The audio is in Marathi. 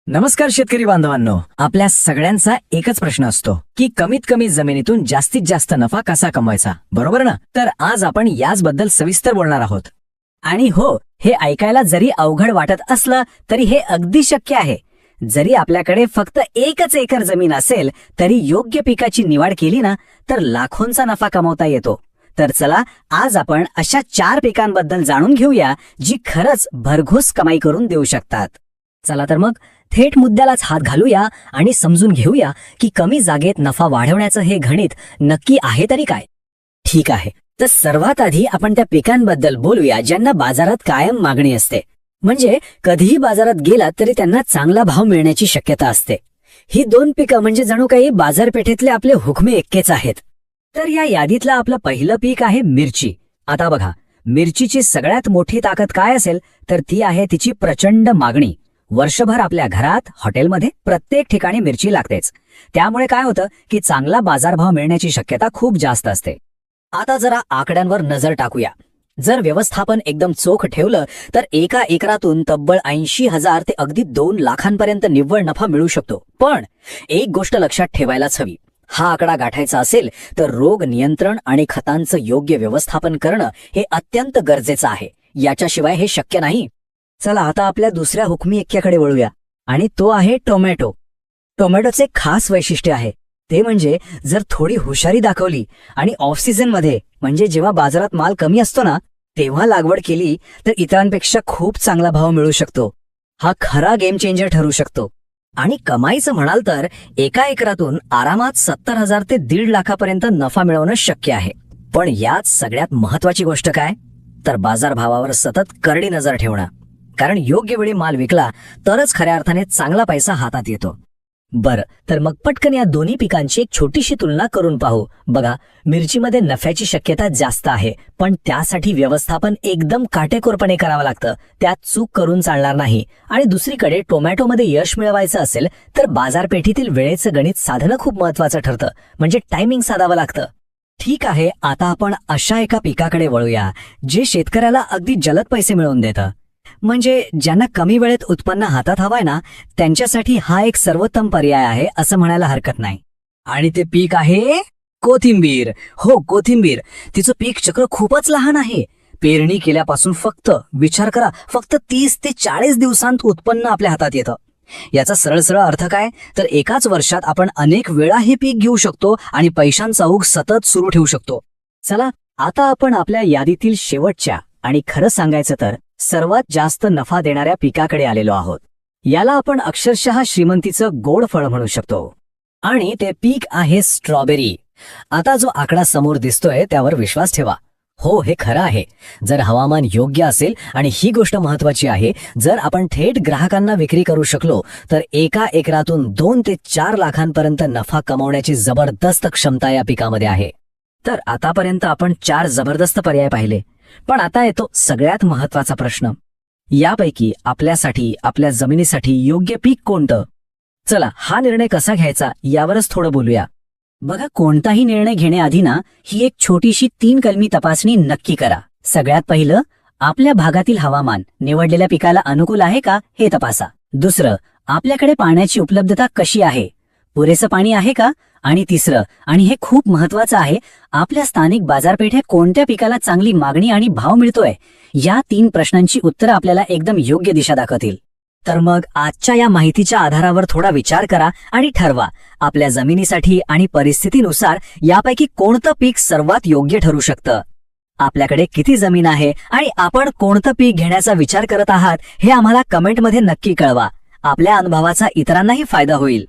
नमस्कार शेतकरी बांधवांनो, आपल्या सगळ्यांचा एकच प्रश्न असतो की कमीत कमी जमिनीतून जास्तीत जास्त नफा कसा कमवायचा, बरोबर ना? तर आज आपण याचबद्दल सविस्तर बोलणार आहोत. आणि हो, हे ऐकायला जरी अवघड वाटत असलं तरी हे अगदी शक्य आहे. जरी आपल्याकडे फक्त एकच एकर जमीन असेल तरी योग्य पिकाची निवड केली ना तर लाखोंचा नफा कमवता येतो. तर चला, आज आपण अशा 4 पिकांबद्दल जाणून घेऊया जी खरंच भरघोस कमाई करून देऊ शकतात. चला तर मग थेट मुद्द्यालाच हात घालूया आणि समजून घेऊया की कमी जागेत नफा वाढवण्याचं हे गणित नक्की आहे तरी काय. ठीक आहे, तर सर्वात आधी आपण त्या पिकांबद्दल बोलूया ज्यांना बाजारात कायम मागणी असते. म्हणजे कधीही बाजारात गेलात तरी त्यांना चांगला भाव मिळण्याची शक्यता असते. ही 2 पिकं म्हणजे जणू काही बाजारपेठेतले आपले हुकमे एक्केच आहेत. तर या यादीतलं आपलं पहिलं पीक आहे मिरची. आता बघा, मिरचीची सगळ्यात मोठी ताकद काय असेल तर ती आहे तिची प्रचंड मागणी. वर्षभर आपल्या घरात, हॉटेलमध्ये प्रत्येक ठिकाणी मिरची लागतेच. त्यामुळे काय होतं की चांगला बाजारभाव मिळण्याची शक्यता खूप जास्त असते. आता जरा आकड्यांवर नजर टाकूया. जर व्यवस्थापन एकदम चोख ठेवलं तर एका एकरातून तब्बल 80,000 ते अगदी 2 लाखांपर्यंत निव्वळ नफा मिळू शकतो. पण एक गोष्ट लक्षात ठेवायलाच हवी, हा आकडा गाठायचा असेल तर रोग नियंत्रण आणि खतांचं योग्य व्यवस्थापन करणं हे अत्यंत गरजेचं आहे. याच्याशिवाय हे शक्य नाही. चला, आता आपल्या दुसऱ्या हुकमी एक्क्याकडे वळूया आणि तो आहे टोमॅटो. टोमॅटोचे खास वैशिष्ट्य आहे ते म्हणजे जर थोडी हुशारी दाखवली आणि ऑफ सीझन मध्ये, म्हणजे जेव्हा बाजारात माल कमी असतो ना, तेव्हा लागवड केली तर इतरांपेक्षा खूप चांगला भाव मिळू शकतो. हा खरा गेम चेंजर ठरू शकतो. आणि कमाईचं म्हणाल तर एका एकरातून आरामात 70,000 ते 1.5 लाखापर्यंत नफा मिळवणं शक्य आहे. पण यात सगळ्यात महत्वाची गोष्ट काय तर बाजारभावावर सतत करडी नजर ठेवणं. कारण योग्य वेळी माल विकला तरच खऱ्या अर्थाने चांगला पैसा हातात येतो. बरं, तर मग पटकन या दोन्ही पिकांची एक छोटीशी तुलना करून पाहू. बघा, मिरचीमध्ये नफ्याची शक्यता जास्त आहे, पण त्यासाठी व्यवस्थापन एकदम काटेकोरपणे करावं लागतं. त्यात चूक करून चालणार नाही. आणि दुसरीकडे टोमॅटोमध्ये यश मिळवायचं असेल तर बाजारपेठेतील वेळेचं गणित साधणं खूप महत्वाचं ठरतं. म्हणजे टायमिंग साधावं लागतं. ठीक आहे, आता आपण अशा एका पिकाकडे वळूया जे शेतकऱ्याला अगदी जलद पैसे मिळवून देतं. म्हणजे ज्यांना कमी वेळेत उत्पन्न हातात हवंय ना, त्यांच्यासाठी हा एक सर्वोत्तम पर्याय आहे असं म्हणायला हरकत नाही. आणि ते पीक आहे कोथिंबीर. हो, कोथिंबीर. तिचं पीक चक्र खूपच लहान आहे. पेरणी केल्यापासून विचार करा, फक्त 30 ते 40 दिवसांत उत्पन्न आपल्या हातात येतं. याचा सरळ सरळ अर्थ काय तर एकाच वर्षात आपण अनेक वेळा हे पीक घेऊ शकतो आणि पैशांचा ओघ सतत सुरू ठेवू शकतो. चला, आता आपण आपल्या यादीतील शेवटच्या आणि खरं सांगायचं तर सर्वात जास्त नफा देणाऱ्या पिकाकडे आलेलो आहोत. याला आपण अक्षरशः श्रीमंतीचं गोड फळ म्हणू शकतो. आणि ते पीक आहे स्ट्रॉबेरी. आता जो आकडा समोर दिसतोय त्यावर विश्वास ठेवा. हो, हे खरं आहे. जर हवामान योग्य असेल, आणि ही गोष्ट महत्वाची आहे, जर आपण थेट ग्राहकांना विक्री करू शकलो तर एका एकरातून 2 ते 4 लाखांपर्यंत नफा कमवण्याची जबरदस्त क्षमता या पिकामध्ये आहे. तर आतापर्यंत आपण 4 जबरदस्त पर्याय पाहिले. पण आता येतो सगळ्यात महत्वाचा प्रश्न. यापैकी आपल्यासाठी, आपल्या जमिनीसाठी योग्य पीक कोणतं? चला, हा निर्णय कसा घ्यायचा यावरच थोडं बोलूया. बघा, कोणताही निर्णय घेण्याआधी ना ही एक छोटीशी 3 कलमी तपासणी नक्की करा. सगळ्यात पहिलं, आपल्या भागातील हवामान निवडलेल्या पिकाला अनुकूल आहे का हे तपासा. दुसरं, आपल्याकडे पाण्याची उपलब्धता कशी आहे, पुरेसं पाणी आहे का? आणि तिसरं, आणि हे खूप महत्वाचं आहे, आपल्या स्थानिक बाजारपेठेत कोणत्या पिकाला चांगली मागणी आणि भाव मिळतोय. या 3 प्रश्नांची उत्तरं आपल्याला एकदम योग्य दिशा दाखवतील. तर मग आजच्या या माहितीच्या आधारावर थोडा विचार करा आणि ठरवा आपल्या जमिनीसाठी आणि परिस्थितीनुसार यापैकी कोणतं पीक सर्वात योग्य ठरू शकतं. आपल्याकडे किती जमीन आहे आणि आपण कोणतं पीक घेण्याचा विचार करत आहात हे आम्हाला कमेंटमध्ये नक्की कळवा. आपल्या अनुभवाचा इतरांनाही फायदा होईल.